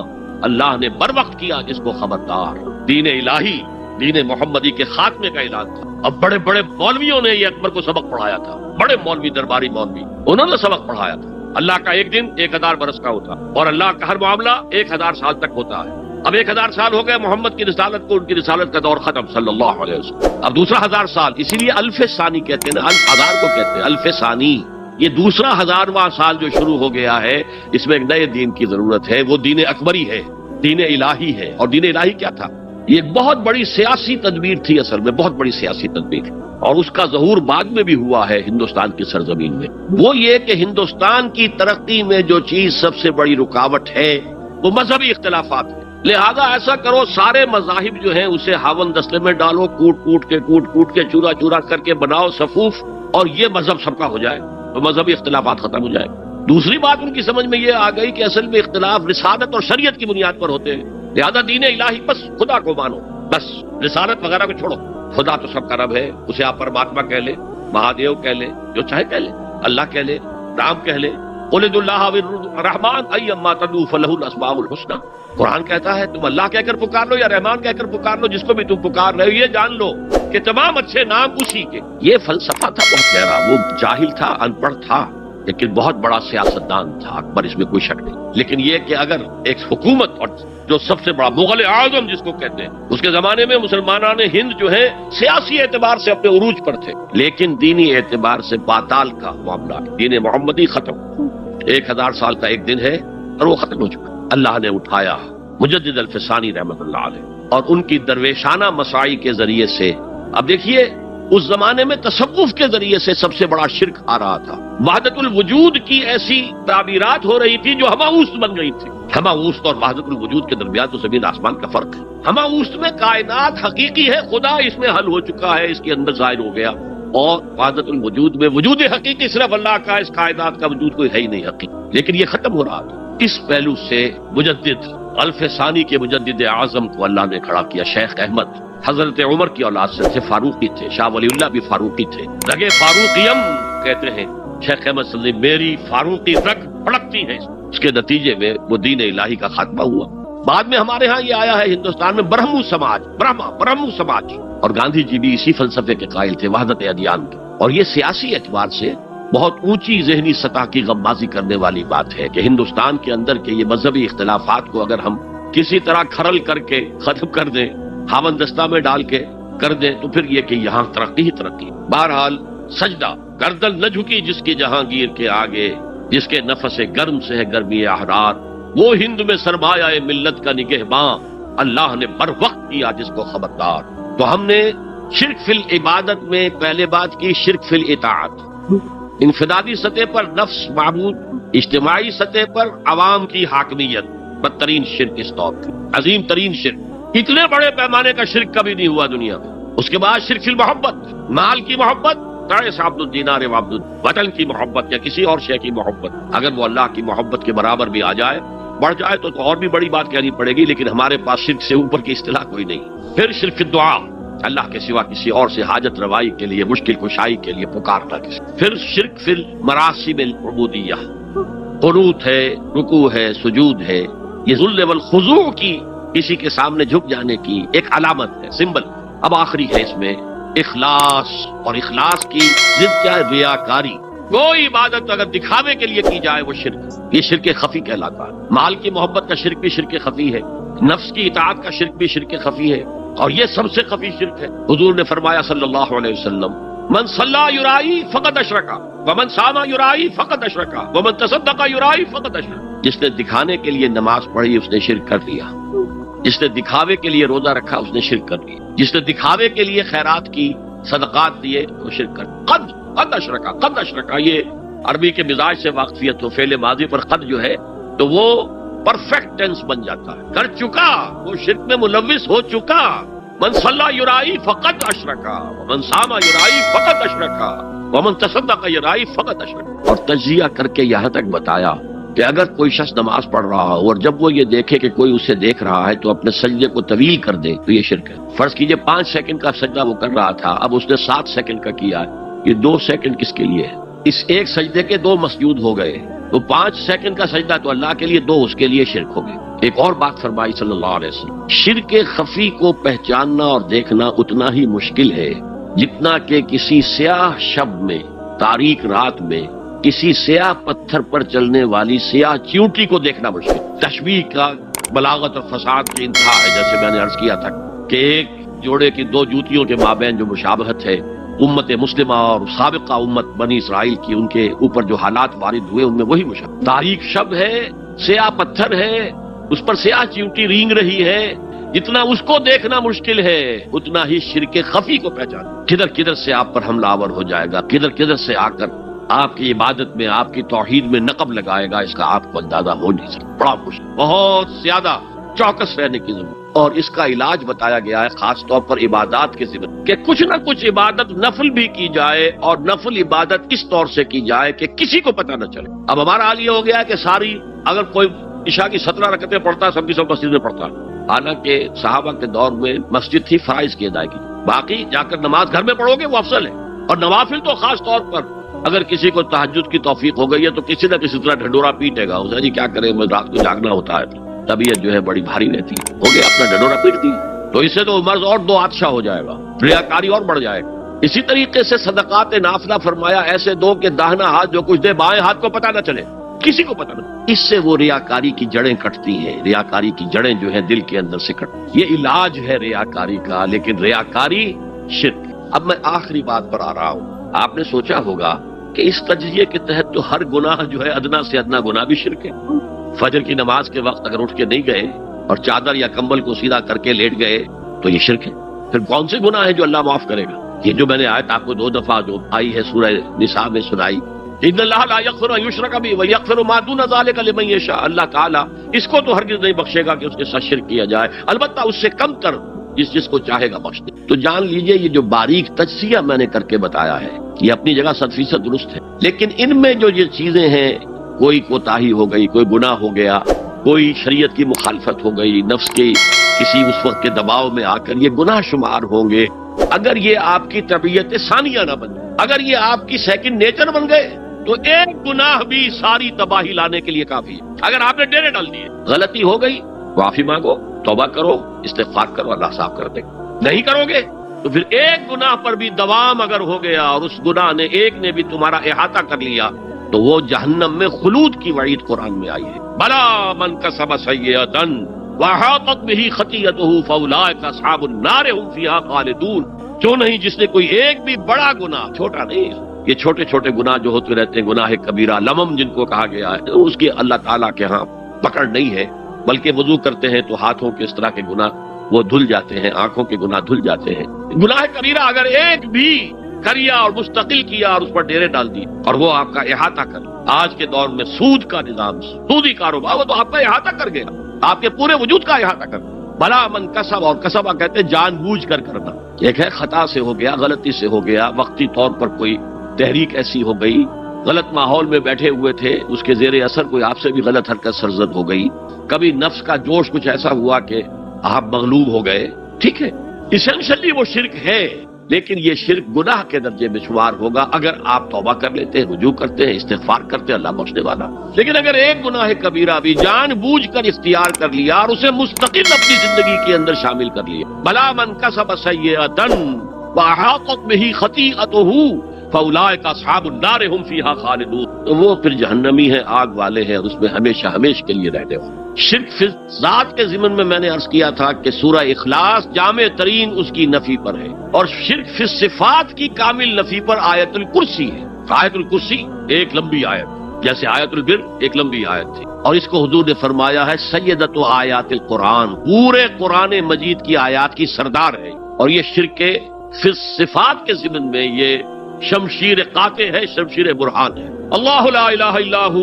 اللہ نے بر وقت کیا جس کو خبردار. دین الہی، دین محمدی کے خاتمے کا اعلان تھا. اب بڑے بڑے مولویوں نے یہ اکبر کو سبق پڑھایا تھا. بڑے مولوی، درباری مولوی، انہوں نے سبق پڑھایا تھا. اللہ کا ایک دن 1000 برس کا ہوتا اور اللہ کا ہر معاملہ 1000 سال تک ہوتا ہے. اب 1000 سال ہو گئے محمد کی رسالت کو، ان کی رسالت کا دور ختم صلی اللہ علیہ وسلم. اب دوسرا 1000 سال، اسی لیے الف ثانی کہتے ہیں نا، ہزار کو کہتے ہیں الف ثانی. یہ دوسرا 1000واں سال جو شروع ہو گیا ہے اس میں ایک نئے دین کی ضرورت ہے. وہ دین اکبری ہے، دین الہی ہے. اور دین الہی کیا تھا؟ یہ ایک بہت بڑی سیاسی تدبیر تھی، اصل میں بہت بڑی سیاسی تدبیر. اور اس کا ظہور بعد میں بھی ہوا ہے ہندوستان کی سرزمین میں. وہ یہ کہ ہندوستان کی ترقی میں جو چیز سب سے بڑی رکاوٹ ہے وہ مذہبی اختلافات ہیں. لہذا ایسا کرو سارے مذاہب جو ہیں اسے ہاون دستے میں ڈالو، کوٹ کوٹ کے چورا چورا کر کے بناؤ صفوف، اور یہ مذہب سب کا ہو جائے تو مذہبی اختلافات ختم ہو جائے. دوسری بات ان کی سمجھ میں یہ آ گئی کہ اصل میں اختلاف رسالت اور شریعت کی بنیاد پر ہوتے ہیں. لہذا دین الہی بس خدا کو مانو، بس رسالت وغیرہ کو چھوڑو. خدا تو سب کا رب ہے، اسے آپ پرماتما کہہ لے، مہادیو کہہ لے، جو چاہے کہہ لے، اللہ کہہ لے، رام کہہ لے. قل ادعوا اللہ والرحمن ایما تدعوا فلہ الاسماء الحسنی. قرآن کہتا ہے تم اللہ کہہ کر پکار لو یا رحمان کہہ کر پکار لو، جس کو بھی تم پکار رہے ہو یہ جان لو کہ تمام اچھے نام اسی کے. یہ فلسفہ تھا بہت گہرا. وہ جاہل تھا، ان پڑھ تھا، لیکن بہت بڑا سیاستدان تھا اکبر، اس میں کوئی شک نہیں. لیکن یہ کہ اگر ایک حکومت، اور جو سب سے بڑا مغل اعظم جس کو کہتے ہیں، اس کے زمانے میں مسلمانان ہند جو ہے سیاسی اعتبار سے اپنے عروج پر تھے، لیکن دینی اعتبار سے پاتال کا معاملہ، دین محمدی ختم. 1000 سال کا ایک دن ہے اور وہ ختم ہو چکا. اللہ نے اٹھایا مجدد الفسانی رحمۃ اللہ علیہ اور ان کی درویشانہ مساعی کے ذریعے سے. اب دیکھیے اس زمانے میں تصوف کے ذریعے سے سب سے بڑا شرک آ رہا تھا. وحدت الوجود کی ایسی تعبیرات ہو رہی تھی جو ہماوست بن گئی تھی. ہماوست اور وحدت الوجود کے درمیان تو زمین آسمان کا فرق ہے. ہماوست میں کائنات حقیقی ہے، خدا اس میں حل ہو چکا ہے، اس کے اندر ظاہر ہو گیا. اور وحدت الوجود میں وجود حقیقی صرف اللہ کا، اس کائنات کا وجود کوئی ہے ہی نہیں حقیقی. لیکن یہ ختم ہو رہا تھا. اس پہلو سے مجدد الف ثانی کے مجدد اعظم کو اللہ نے کھڑا کیا. شیخ احمد حضرت عمر کی اولاد سے فاروقی تھے، شاہ ولی اللہ بھی فاروقی تھے. رگے فاروقیم کہتے ہیں شیخ احمد صلی اللہ علیہ وسلم، میری فاروقی رگ پھڑکتی ہے. اس کے نتیجے میں وہ دین الہی کا خاتمہ ہوا. بعد میں ہمارے ہاں یہ آیا ہے ہندوستان میں برہمو سماج، برہمو سماج. اور گاندھی جی بھی اسی فلسفے کے قائل تھے، وحدت ادیان کے. اور یہ سیاسی اعتبار سے بہت اونچی ذہنی سطح کی غمبازی کرنے والی بات ہے کہ ہندوستان کے اندر کے یہ مذہبی اختلافات کو اگر ہم کسی طرح کھرل کر کے ختم کر دیں، ہاون دستہ میں ڈال کے کر دیں، تو پھر یہ کہ یہاں ترقی ہی ترقی. بہرحال سجدہ، گردن نہ جھکی جس کی جہانگیر کے آگے، جس کے نفس گرم سے ہے گرمی احرار. وہ ہند میں سرمایہ ملت کا نگہباں، اللہ نے بر وقت کیا جس کو خبردار. تو ہم نے شرک فی العبادت میں پہلے بات کی، شرک فی الاطاعت. انفرادی سطح پر نفس معبود، اجتماعی سطح پر عوام کی حاکمیت، بدترین شرک اس دور کی، عظیم ترین شرک. اتنے بڑے پیمانے کا شرک کبھی نہیں ہوا دنیا میں۔ اس کے بعد شرک فی المحبت، مال کی محبت، تعس عبد الدینار وعبد الوطن کی محبت یا کسی اور شے کی محبت، اگر وہ اللہ کی محبت کے برابر بھی آ جائے، بڑھ جائے تو اور بھی بڑی بات کہنی پڑے گی، لیکن ہمارے پاس شرک سے اوپر کی اصطلاح کوئی نہیں۔ پھر شرک فی الدعا، اللہ کے سوا کسی اور سے حاجت روائی کے لیے، مشکل کشائی کے لیے پکارنا کسی۔ پھر شرک فی المراسم العبودیہ، قنوت ہے، رکوع ہے، سجود ہے، یہ ذل والخضوع کی، کسی کے سامنے جھک جانے کی ایک علامت ہے، سمبل۔ اب آخری ہے اس میں اخلاص، اور اخلاص کی ضد کیا ہے؟ ریاکاری۔ کوئی عبادت اگر دکھاوے کے لیے کی جائے وہ شرک، یہ شرک خفی کہلاتا ہے۔ مال کی محبت کا شرک بھی شرک خفی ہے، نفس کی اطاعت کا شرک بھی شرک خفی ہے، اور یہ سب سے خفی شرک ہے۔ حضور نے فرمایا صلی اللہ علیہ وسلم، من صلی یرائی فقد اشرکا ومن صام یرائی فقد اشرکا ومن تصدق یرائی فقد اشرکا۔ جس نے دکھانے کے لیے نماز پڑھی اس نے شرک کر لیا، جس نے دکھاوے کے لیے روزہ رکھا اس نے شرک کر لیا، جس نے دکھاوے کے لیے خیرات کی، صدقات دیے، وہ شرک کر لیا۔ قد اشرکا، قد اشرکا، یہ عربی کے مزاج سے واقفیت ہو، فعل ماضی پر قد جو ہے تو وہ پرفیکٹ ٹینس بن جاتا ہے، کر چکا، وہ شرک میں ملوث ہو چکا۔ من صلی یرائی فقد اشرکا ومن صام یرائی فقد اشرکا ومن تصدق یرائی فقد اشرکا۔ اور تجزیہ کر کے یہاں تک بتایا کہ اگر کوئی شخص نماز پڑھ رہا ہو اور جب وہ یہ دیکھے کہ کوئی اسے دیکھ رہا ہے تو اپنے سجدے کو طویل کر دے تو یہ شرک ہے۔ فرض کیجئے 5 سیکنڈ کا سجدہ وہ کر رہا تھا، اب اس نے 7 سیکنڈ کا کیا ہے، یہ 2 سیکنڈ کس کے لیے ہے؟ اس ایک سجدے کے 2 مسجود ہو گئے، تو 5 سیکنڈ کا سجدہ تو اللہ کے لیے، 2 اس کے لیے شرک ہو گئے۔ ایک اور بات فرمائی صلی اللہ علیہ وسلم، شرک خفی کو پہچاننا اور دیکھنا اتنا ہی مشکل ہے جتنا کہ کسی سیاہ شب میں، تاریک رات میں، کسی سیاہ پتھر پر چلنے والی سیاہ چیونٹی کو دیکھنا مشکل۔ تشبیہ کا بلاغت اور فساد کی انتہا ہے، جیسے میں نے عرض کیا تھا کہ ایک جوڑے کی 2 جوتیوں کے مابین جو مشابہت ہے، امت مسلمہ اور سابقہ امت بنی اسرائیل کی، ان کے اوپر جو حالات وارد ہوئے ان میں وہی مشابہت۔ تاریک شب ہے، سیاہ پتھر ہے، اس پر سیاہ چیونٹی رینگ رہی ہے، جتنا اس کو دیکھنا مشکل ہے اتنا ہی شرک خفی کو پہچانا۔ کدھر کدھر سے آپ پر حملہ آور ہو جائے گا، کدھر کدھر سے آ کر آپ کی عبادت میں، آپ کی توحید میں نقب لگائے گا، اس کا آپ کو اندازہ ہو نہیں سکتا۔ بڑا مشکل، بہت زیادہ چوکس رہنے کی ضرورت۔ اور اس کا علاج بتایا گیا ہے خاص طور پر عبادات کے ذمہ، کہ کچھ نہ کچھ عبادت نفل بھی کی جائے، اور نفل عبادت اس طور سے کی جائے کہ کسی کو پتہ نہ چلے۔ اب ہمارا حال یہ ہو گیا ہے کہ ساری، اگر کوئی عشاء کی 17 رکعتیں پڑھتا ہے، سب کی سب مسجد میں پڑھتا ہے، حالانکہ صحابہ کے دور میں مسجد تھی فرائض کی ادائیگی، باقی جا کر نماز گھر میں پڑھو گے وہ افضل ہے۔ اور نوافل تو خاص طور پر اگر کسی کو تہجد کی توفیق ہو گئی ہے تو کسی نہ کسی طرح ڈھنڈورا پیٹے گا، اسے جی کیا کرے، میں رات کو جاگنا ہوتا ہے، طبیعت جو ہے بڑی بھاری رہتی ہے، ہو گیا اپنا ڈھنڈورا پیٹ دی، تو اس سے تو مرض اور 2 حادثہ ہو جائے گا، ریاکاری اور بڑھ جائے گا۔ اسی طریقے سے صدقات نافلہ فرمایا ایسے دو کہ داہنا ہاتھ جو کچھ دے بائیں ہاتھ کو پتہ نہ چلے، کسی کو پتہ نہ۔ اس سے وہ ریاکاری کی جڑیں کٹتی ہیں، ریاکاری کی جڑیں جو ہے دل کے اندر سے کٹتی۔ یہ علاج ہے ریاکاری کا، لیکن ریاکاری شرک۔ اب میں آخری بات پر آ رہا ہوں۔ آپ نے سوچا ہوگا کہ اس تجزیے کے تحت تو ہر گناہ جو ہے ادنا سے ادنا گناہ بھی شرک ہے۔ فجر کی نماز کے وقت اگر اٹھ کے نہیں گئے اور چادر یا کمبل کو سیدھا کر کے لیٹ گئے تو یہ شرک ہے۔ پھر کون سے گناہ ہے جو اللہ معاف کرے گا؟ یہ جو میں نے آیت آپ کو 2 دفعہ جو آئی ہے سورہ نساء میں سنائی، ان اللہ لا یغفر ان یشرک بہ ویغفر ما دون ذلک لمن یشاء، اللہ تعالیٰ اس کو تو ہرگز نہیں بخشے گا کہ اس کے ساتھ شرک کیا جائے، البتہ اس سے کم تر جس کو چاہے گا بخش دے۔ تو جان لیجئے یہ جو باریک تجزیہ میں نے کر کے بتایا ہے یہ اپنی جگہ 100% درست ہے، لیکن ان میں جو یہ چیزیں ہیں، کوئی کوتاہی ہو گئی، کوئی گناہ ہو گیا، کوئی شریعت کی مخالفت ہو گئی، نفس کے کسی اس وقت کے دباؤ میں آ کر یہ گناہ شمار ہوں گے۔ اگر یہ آپ کی طبیعت ثانیہ نہ بن، اگر یہ آپ کی سیکنڈ نیچر بن گئے تو ایک گناہ بھی ساری تباہی لانے کے لیے کافی ہے۔ اگر آپ نے ڈیرے ڈال دیے، غلطی ہو گئی، معافی مانگو، توبہ کرو، استغفار کرو، اللہ صاف کر دے۔ نہیں کرو گے تو پھر ایک گناہ پر بھی دوام اگر ہو گیا اور اس گناہ نے ایک نے بھی تمہارا احاطہ کر لیا تو وہ جہنم میں خلود کی وعید قرآن میں آئی ہے۔ بلا من کسب سیئۃ وأحاطت بہ خطیئتہ فاولئک اصحاب النار هم فیہا خالدون۔ جو نہیں جس نے کوئی ایک بھی بڑا گناہ، چھوٹا نہیں، یہ چھوٹے چھوٹے گناہ جو ہوتے رہتے ہیں، گناہ کبیرہ لمم جن کو کہا گیا ہے، اس کی اللہ تعالیٰ کے ہاں پکڑ نہیں ہے، بلکہ وضو کرتے ہیں تو ہاتھوں کے اس طرح کے گناہ وہ دھل جاتے ہیں، آنکھوں کے گناہ دھل جاتے ہیں۔ گناہ کبیرہ اگر ایک بھی کریا اور مستقل کیا اور اس پر ڈیرے ڈال دی اور وہ آپ کا احاطہ کر، آج کے دور میں سود کا نظام، سودی کاروبار، وہ تو آپ کا احاطہ کر گیا، آپ کے پورے وجود کا احاطہ کر۔ بلا من کسب، اور کسبہ کہتے ہیں جان بوجھ کر کرنا. ایک ہے خطا سے ہو گیا، غلطی سے ہو گیا، وقتی طور پر کوئی تحریک ایسی ہو گئی، غلط ماحول میں بیٹھے ہوئے تھے، اس کے زیر اثر کوئی آپ سے بھی غلط حرکت سرزد ہو گئی، کبھی نفس کا جوش کچھ ایسا ہوا کہ آپ مغلوب ہو گئے، ٹھیک ہے، اسینشلی وہ شرک ہے، لیکن یہ شرک گناہ کے درجے میں شمار ہوگا اگر آپ توبہ کر لیتے ہیں، رجوع کرتے ہیں، استغفار کرتے ہیں، اللہ بخشنے والا. لیکن اگر ایک گناہ کبیرہ بھی جان بوجھ کر اختیار کر لیا اور اسے مستقل اپنی زندگی کے اندر شامل کر لیا، بلا من کسب سیئۃ وأحاطت بہ خطیئتہ فاولئک اصحاب النار هم فیہا خالدون، تو وہ پھر جہنمی ہیں، آگ والے ہیں، اور اس میں ہمیشہ ہمیش کے لیے رہنے والے. شرک فی ذات کے ضمن میں میں نے عرض کیا تھا کہ سورہ اخلاص جامع ترین اس کی نفی پر ہے، اور شرک فی صفات کی کامل نفی پر آیت الکرسی ہے. آیت الکرسی ایک لمبی آیت، جیسے آیت البر ایک لمبی آیت تھی، اور اس کو حضور نے فرمایا ہے سیدۃ آیات القرآن، پورے قرآن مجید کی آیات کی سردار ہے. اور یہ شرک کے فی صفات کے ضمن میں یہ شمشیر قاطع ہے، شمشیر برہان ہے. اللہ لا الہ الا ہو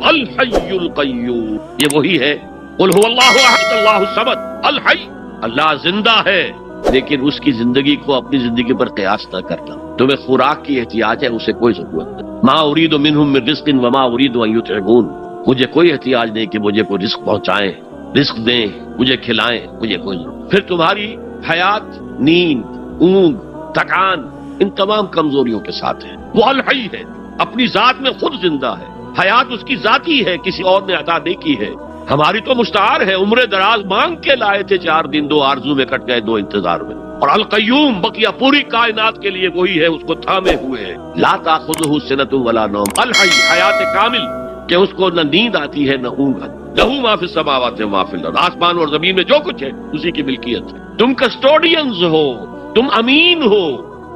الحی القیوم، یہ وہی ہے. قل هو اللہ احد اللہ الصمد الحی، اللہ زندہ ہے، لیکن اس کی زندگی کو اپنی زندگی پر قیاس نہ کرنا. تمہیں خوراک کی احتیاج ہے، اسے کوئی ضرورت نہیں. ما اريد منهم من رزق وما اريد ان يطعمون، مجھے کوئی احتیاج نہیں کہ مجھے کوئی رزق پہنچائیں، رزق دیں، مجھے کھلائیں، مجھے کوئی ضرورت. پھر تمہاری حیات، نیند، اونگ، تھکان، ان تمام کمزوریوں کے ساتھ ہے. وہ الحی ہے، اپنی ذات میں خود زندہ ہے، حیات اس کی ذاتی ہے، کسی اور نے عطا نہیں کی ہے. ہماری تو مستعار ہے، عمر دراز مانگ کے لائے تھے 4 دن، 2 آرزو میں کٹ گئے، 2 انتظار میں. اور القیوم بقیہ پوری کائنات کے لیے وہی ہے، اس کو تھامے ہوئے ہے. لا تاخذہ سنۃ ولا نوم، الحی حیات کامل کہ اس کو نہ نیند آتی ہے نہ اونگ آتی. لہو ما فی السماوات و ما فی الارض، آسمان اور زمین میں جو کچھ ہے اسی کی ملکیت ہے. تم کسٹوڈینز ہو، تم امین ہو.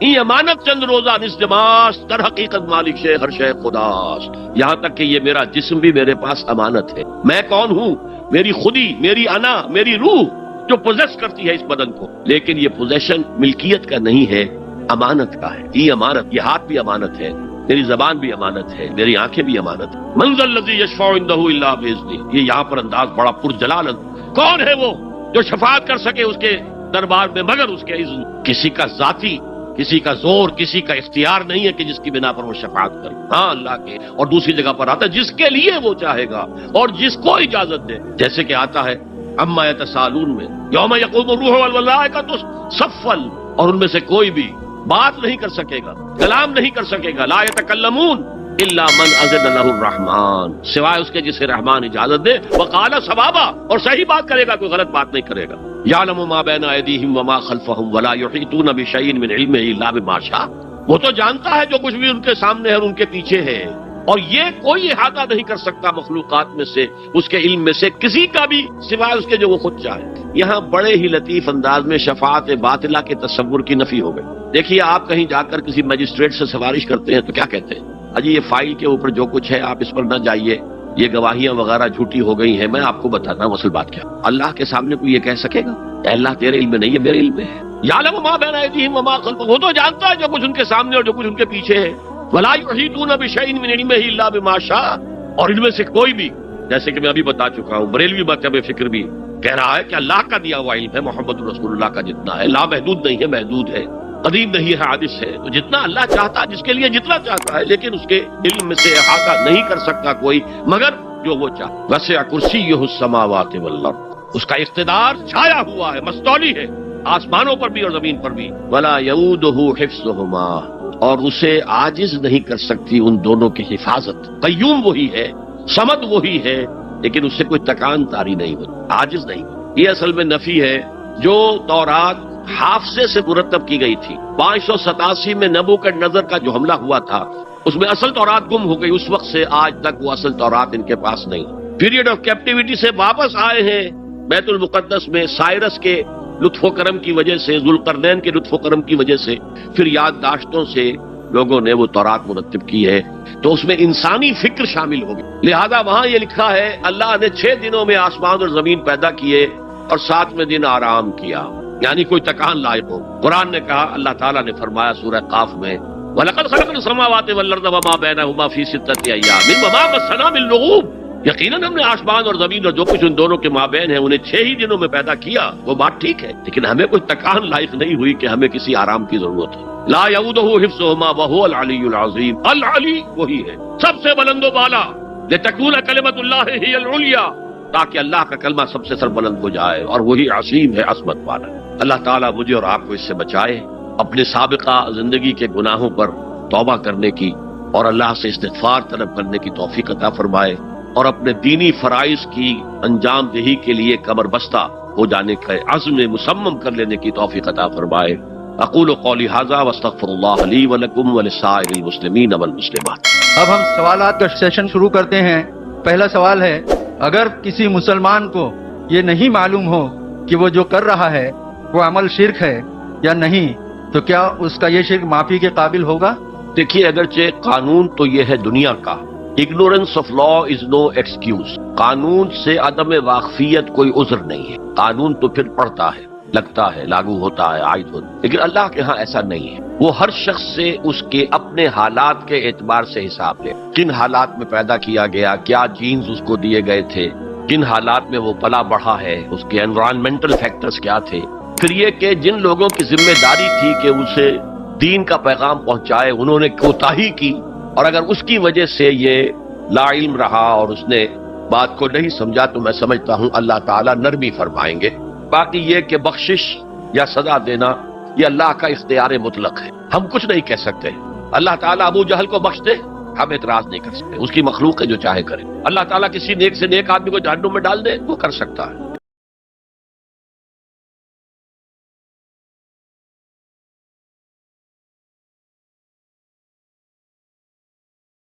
یہ امانت چند روزہ نسجماس، در حقیقت مالک شے ہر شے خداست. یہاں تک کہ یہ میرا جسم بھی میرے پاس امانت ہے. میں کون ہوں؟ میری خودی، میری انا، میری روح جو پوزیس کرتی ہے اس بدن کو، لیکن یہ پوزیشن ملکیت کا نہیں ہے، امانت کا ہے. یہ امانت، یہ ہاتھ بھی امانت ہے، میری زبان بھی امانت ہے، میری آنکھیں بھی امانت ہے. من ذا الذی یشفع عنده الا باذنہ، یہ یہاں پر انداز بڑا پرجلال. کون ہے وہ جو شفاعت کر سکے اس کے دربار میں مگر اس کے اذن؟ کسی کا ذاتی، کسی کا زور، کسی کا اختیار نہیں ہے کہ جس کی بنا پر وہ شفاعت کرے. ہاں اللہ کے. اور دوسری جگہ پر آتا ہے جس کے لیے وہ چاہے گا اور جس کو اجازت دے، جیسے کہ آتا ہے اما یتسالون میں یوم یقوم الروح والملائکۃ صفا، اور ان میں سے کوئی بھی بات نہیں کر سکے گا، کلام نہیں کر سکے گا. لا یتکلمون الا من اذن له الرحمن، سوائے اس کے جسے رحمان اجازت دے. وقال صوابا، اور صحیح بات کرے گا، کوئی غلط بات نہیں کرے گا. یعلم ما بین ایدیہم وما خلفہم ولا یحیطون بشیء من علمہ الا بما شاء، وہ تو جانتا ہے جو کچھ بھی ان کے سامنے ہے اور ان کے پیچھے ہے، اور یہ کوئی احاطہ نہیں کر سکتا مخلوقات میں سے اس کے علم میں سے کسی کا بھی سوائے اس کے جو وہ خود چاہے. یہاں بڑے ہی لطیف انداز میں شفاعت باطلہ کے تصور کی نفی ہو گئی. دیکھیے آپ کہیں جا کر کسی مجسٹریٹ سے سفارش کرتے ہیں تو کیا کہتے ہیں؟ اجی یہ فائل کے اوپر جو کچھ ہے آپ اس پر نہ جائیے، یہ گواہیاں وغیرہ جھوٹی ہو گئی ہیں، میں آپ کو بتاتا ہوں اصل بات کیا. اللہ کے سامنے کوئی یہ کہہ سکے گا اے اللہ تیرے علم میں نہیں ہے، میرے علم میں ہے. یعلم ما بین ایدیہم وما خلفہم، وہ تو جانتا ہے جو کچھ ان کے سامنے اور جو کچھ ان کے پیچھے ہے. ولا یحیطون بشیء من علمہ الا بما شاء، اور ان میں سے کوئی بھی، جیسے کہ میں ابھی بتا چکا ہوں، بریلوی مکتب فکر بھی کہہ رہا ہے کہ اللہ کا دیا ہوا علم ہے، محمد رسول اللہ کا جتنا ہے، لا محدود نہیں ہے، محدود ہے، قدیم نہیں ہے، حادث ہے. تو جتنا اللہ چاہتا جس کے لیے جتنا چاہتا ہے، لیکن اس کے علم میں سے احاطہ نہیں کر سکتا کوئی مگر جو وہ چاہے. وسع کرسیہ السماوات والارض، اس کا اقتدار چھایا ہوا ہے، مستولی ہے، آسمانوں پر بھی اور زمین پر بھی. ولا یؤودہ حفظہما، اور اسے عاجز نہیں کر سکتی ان دونوں کی حفاظت. قیوم وہی ہے، صمد وہی ہے، لیکن اس سے کوئی تکان تاری نہیں ہوتی، عاجز نہیں. یہ اصل میں نفی ہے. جو تورات حافظے سے مرتب کی گئی تھی، 587 میں نبوکدنضر کا جو حملہ ہوا تھا اس میں اصل تورات گم ہو گئی. اس وقت سے آج تک وہ اصل تورات ان کے پاس نہیں. پیریڈ آف کیپٹیوٹی سے واپس آئے ہیں بیت المقدس میں، سائرس کے لطف و کرم کی وجہ سے، ذوالقرنین کے لطف و کرم کی وجہ سے، پھر یادداشتوں سے لوگوں نے وہ تورات مرتب کی ہے، تو اس میں انسانی فکر شامل ہو گئی. لہذا وہاں یہ لکھا ہے اللہ نے 6 دنوں میں آسمان اور زمین پیدا کیے اور 7ویں دن آرام کیا، یعنی کوئی تکان لائق ہو. قرآن نے کہا، اللہ تعالیٰ نے فرمایا سورہ قاف میں وَلَقَدْ خَلَقْنَا السَّمَاوَاتِ وَالْأَرْضَ وَمَا بَيْنَهُمَا فِي 6 أَيَّامٍ وَمَا مَسَّنَا مِن لُغُوبٍ، یقیناً ہم نے آسمان اور زمین اور جو کچھ ان دونوں کے مابین ہے انہیں 6 ہی دنوں میں پیدا کیا، وہ بات ٹھیک ہے، لیکن ہمیں کوئی تکان لائق نہیں ہوئی کہ ہمیں کسی آرام کی ضرورت ہے۔ لا یعودہ حفظہما وہو العلی العظیم، العلی وہی ہے سب سے بلند و بالا، لتکون کلمۃ اللہ ہی العلیٰ، تاکہ اللہ کا کلمہ سب سے سربلند ہو جائے، اور وہی عظیم ہے، عظمت والا۔ اللہ تعالیٰ مجھے اور آپ کو اس سے بچائے، اپنے سابقہ زندگی کے گناہوں پر توبہ کرنے کی اور اللہ سے استغفار طلب کرنے کی توفیق عطا فرمائے، اور اپنے دینی فرائض کی انجام دہی کے لیے کمر بستہ ہو جانے کا عزم مصمم کر لینے کی توفیق عطا فرمائے۔ اقول قولی ھذا واستغفر اللہ لی ولکم ولسائر المسلمین والمسلمات۔ اب ہم سوالات کا سیشن شروع کرتے ہیں۔ پہلا سوال ہے، اگر کسی مسلمان کو یہ نہیں معلوم ہو کہ وہ جو کر رہا ہے وہ عمل شرک ہے یا نہیں، تو کیا اس کا یہ شرک معافی کے قابل ہوگا؟ دیکھیے، اگرچہ قانون تو یہ ہے دنیا کا، ignorance of law is no excuse, قانون سے عدم واقفیت کوئی عذر نہیں ہے، قانون تو پھر پڑھتا ہے، لگتا ہے، لاگو ہوتا ہے، عائد ہوتا ہے، لیکن اللہ کے ہاں ایسا نہیں ہے۔ وہ ہر شخص سے اس کے اپنے حالات کے اعتبار سے حساب لے، کن حالات میں پیدا کیا گیا، کیا جینز اس کو دیے گئے تھے، کن حالات میں وہ پلا بڑھا ہے، اس کے انوائرمنٹل فیکٹرز کیا تھے، پھر یہ کہ جن لوگوں کی ذمہ داری تھی کہ اسے دین کا پیغام پہنچائے انہوں نے کوتاہی کی، اور اگر اس کی وجہ سے یہ لا علم رہا اور اس نے بات کو نہیں سمجھا تو میں سمجھتا ہوں اللہ تعالیٰ نرمی فرمائیں گے۔ باقی یہ کہ بخشش یا سزا دینا یہ اللہ کا اختیار مطلق ہے، ہم کچھ نہیں کہہ سکتے۔ اللہ تعالیٰ ابو جہل کو بخش دے، ہم اعتراض نہیں کر سکتے، اس کی مخلوق ہے جو چاہے کرے۔ اللہ تعالیٰ کسی نیک سے نیک آدمی کو جہنم میں ڈال دے، وہ کر سکتا ہے۔